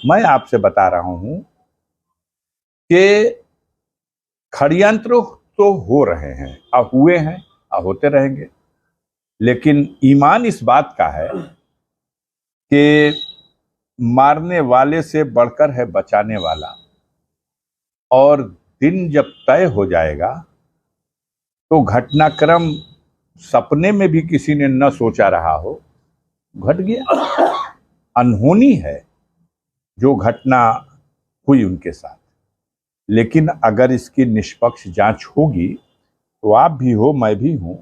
मैं आपसे बता रहा हूं कि षड्यंत्र तो हो रहे हैं, अब हुए हैं, अब होते रहेंगे, लेकिन ईमान इस बात का है कि मारने वाले से बढ़कर है बचाने वाला। और दिन जब तय हो जाएगा तो घटनाक्रम सपने में भी किसी ने न सोचा रहा हो, घट गया। अनहोनी है जो घटना हुई उनके साथ, लेकिन अगर इसकी निष्पक्ष जांच होगी तो आप भी हो, मैं भी हूं,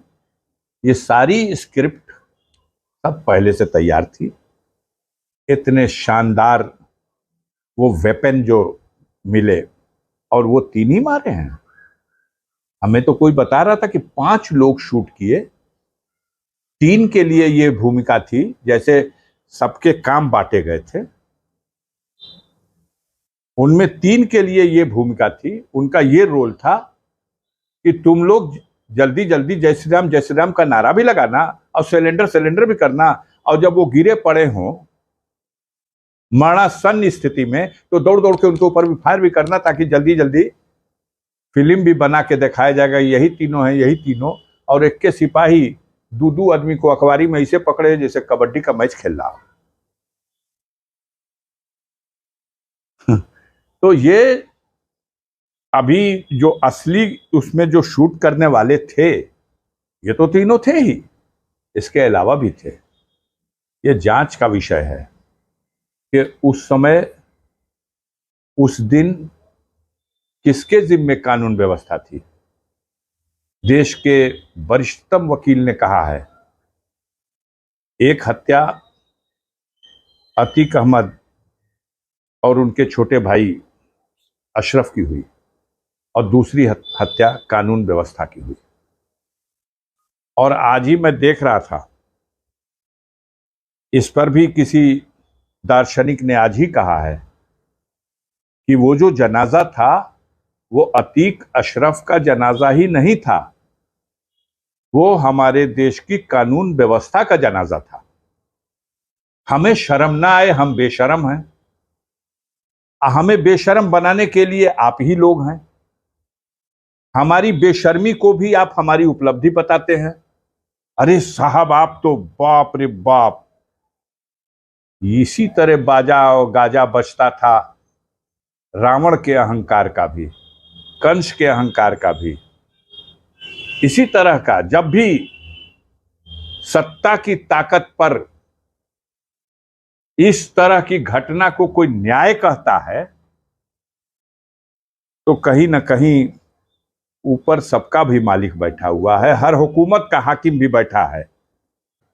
ये सारी स्क्रिप्ट सब पहले से तैयार थी। इतने शानदार वो वेपन जो मिले, और वो 3 ही मारे हैं। हमें तो कोई बता रहा था कि 5 लोग शूट किए, 3 के लिए ये भूमिका थी, जैसे सबके काम बांटे गए थे, उनमें 3 के लिए ये भूमिका थी। उनका ये रोल था कि तुम लोग जल्दी जल्दी जय श्री राम का नारा भी लगाना और सिलेंडर भी करना, और जब वो गिरे पड़े हों मरणासन्न स्थिति में तो दौड़ दौड़ के उनके ऊपर भी फायर भी करना, ताकि जल्दी जल्दी फिल्म भी बना के दिखाया जाएगा यही तीनों हैं, यही तीनों। और एक के सिपाही 2 आदमी को अखबारी में ऐसे पकड़े जैसे कबड्डी का मैच खेल रहा हो। तो ये अभी जो असली उसमें जो शूट करने वाले थे, ये तो तीनों थे ही, इसके अलावा भी थे। ये जांच का विषय है कि उस समय उस दिन किसके जिम्मे कानून व्यवस्था थी। देश के वरिष्ठतम वकील ने कहा है, एक हत्या अतीक अहमद और उनके छोटे भाई अशरफ की हुई, और दूसरी हत्या कानून व्यवस्था की हुई। और आज ही मैं देख रहा था, इस पर भी किसी दार्शनिक ने आज ही कहा है कि वो जो जनाजा था वो अतीक अशरफ का जनाजा ही नहीं था, वो हमारे देश की कानून व्यवस्था का जनाजा था। हमें शर्म ना आए, हम बेशर्म हैं। हमें बेशर्म बनाने के लिए आप ही लोग हैं। हमारी बेशर्मी को भी आप हमारी उपलब्धि बताते हैं। अरे साहब, आप तो बाप रे बाप, इसी तरह बाजा और गाजा बजता था रावण के अहंकार का भी, कंस के अहंकार का भी। इसी तरह का जब भी सत्ता की ताकत पर इस तरह की घटना को कोई न्याय कहता है, तो कहीं ना कहीं ऊपर सबका भी मालिक बैठा हुआ है, हर हुकूमत का हाकिम भी बैठा है।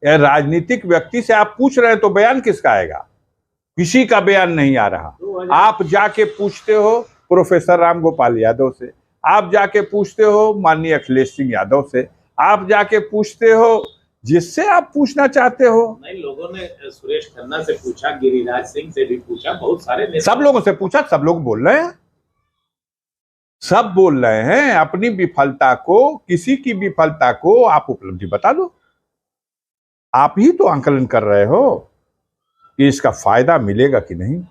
राजनीतिक व्यक्ति से आप पूछ रहे हैं तो बयान किसका आएगा? किसी का बयान नहीं आ रहा। आप जाके पूछते हो प्रोफेसर राम गोपाल यादव से, आप जाके पूछते हो माननीय अखिलेश सिंह यादव से, आप जाके पूछते हो जिससे आप पूछना चाहते हो। नहीं, लोगों ने सुरेश खन्ना से पूछा, गिरिराज सिंह से भी पूछा, बहुत सारे सब लोगों से पूछा, सब लोग बोल रहे हैं, सब बोल रहे हैं अपनी विफलता को, किसी की विफलता को आप उपलब्धि बता दो। आप ही तो आंकलन कर रहे हो कि इसका फायदा मिलेगा कि नहीं।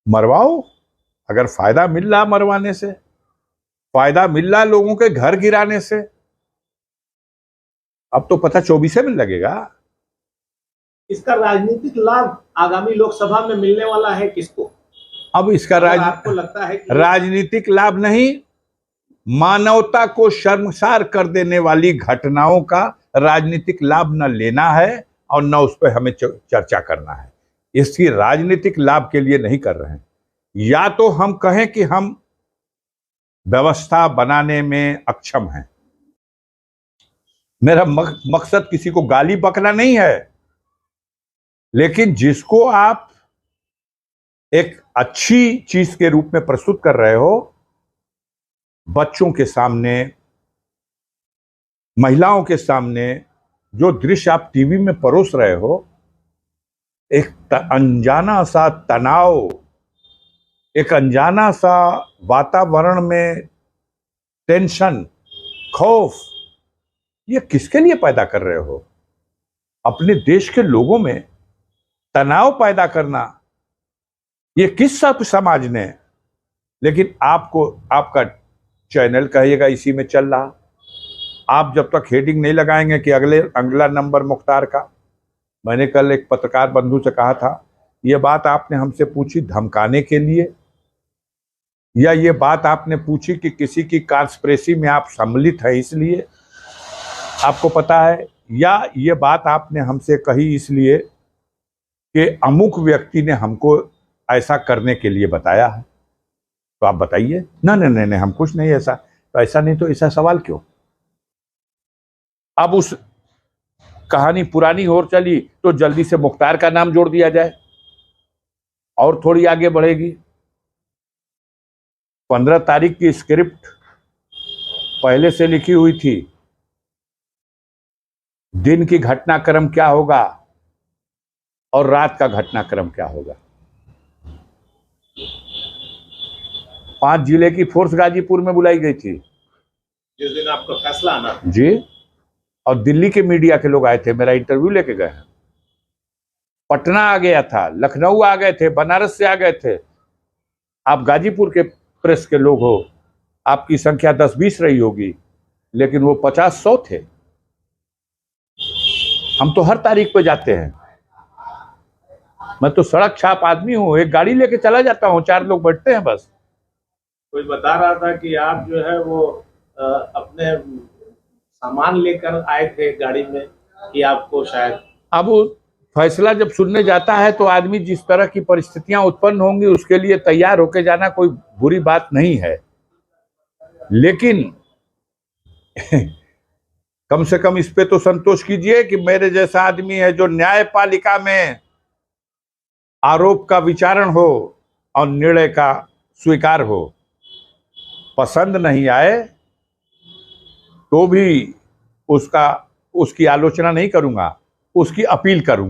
मरवाओ, अगर फायदा मिल रहा मरवाने से, फायदा मिल रहा लोगों के घर गिराने से, अब तो पता 24 में लगेगा। इसका राजनीतिक लाभ आगामी लोकसभा में मिलने वाला है किसको? अब इसका आपको लगता है कि राजनीतिक लाभ नहीं, मानवता को शर्मसार कर देने वाली घटनाओं का राजनीतिक लाभ न लेना है और न उस पर हमें चर्चा करना है। इसकी राजनीतिक लाभ के लिए नहीं कर रहे हैं। या तो हम कहें कि हम व्यवस्था बनाने में अक्षम हैं। मेरा मकसद किसी को गाली बकना नहीं है, लेकिन जिसको आप एक अच्छी चीज के रूप में प्रस्तुत कर रहे हो, बच्चों के सामने, महिलाओं के सामने जो दृश्य आप टीवी में परोस रहे हो, एक अनजाना सा तनाव, एक अनजाना सा वातावरण में टेंशन, खौफ, ये किसके लिए पैदा कर रहे हो? अपने देश के लोगों में तनाव पैदा करना ये किस सब समाज ने, लेकिन आपको आपका चैनल कहिएगा इसी में चल रहा। आप जब तक हेडिंग नहीं लगाएंगे कि अगला नंबर मुख्तार का। मैंने कल एक पत्रकार बंधु से कहा था, ये बात आपने हमसे पूछी धमकाने के लिए, या ये बात आपने पूछी कि किसी की कॉन्स्पिरेसी में आप सम्मिलित हैं इसलिए आपको पता है, या ये बात आपने हमसे कही इसलिए कि अमुक व्यक्ति ने हमको ऐसा करने के लिए बताया है? तो आप बताइए। ना नहीं नहीं नहीं, हम कुछ नहीं ऐसा। तो ऐसा नहीं तो ऐसा सवाल क्यों? अब उस कहानी पुरानी और चली तो जल्दी से मुख्तार का नाम जोड़ दिया जाए और थोड़ी आगे बढ़ेगी। 15 तारीख की स्क्रिप्ट पहले से लिखी हुई थी, दिन की घटनाक्रम क्या होगा और रात का घटनाक्रम क्या होगा। 5 जिले की फोर्स गाजीपुर में बुलाई गई थी जिस दिन आपका फैसला आना जी, और दिल्ली के मीडिया के लोग आए थे, मेरा इंटरव्यू लेके गए हैं। पटना आ गया था, लखनऊ आ गए थे, बनारस से आ गए थे। आप गाजीपुर के प्रेस के लोग हो, आपकी संख्या 10-20 रही होगी, लेकिन वो 50-100 थे। हम तो हर तारीख पे जाते हैं। मैं तो सड़क छाप आदमी हूँ, एक गाड़ी लेके चला जाता हूँ, 4 लोग बैठते हैं बस। कोई बता रहा था कि आप जो है वो अपने सामान लेकर आए थे गाड़ी में, कि आपको शायद अब फैसला जब सुनने जाता है तो आदमी जिस तरह की परिस्थितियां उत्पन्न होंगी उसके लिए तैयार होके जाना कोई बुरी बात नहीं है, लेकिन कम से कम इस पे तो संतोष कीजिए कि मेरे जैसा आदमी है जो न्यायपालिका में आरोप का विचारण हो और निर्णय का स्वीकार हो। पसंद नहीं आए तो भी उसकी आलोचना नहीं करूंगा, उसकी अपील करूंगा।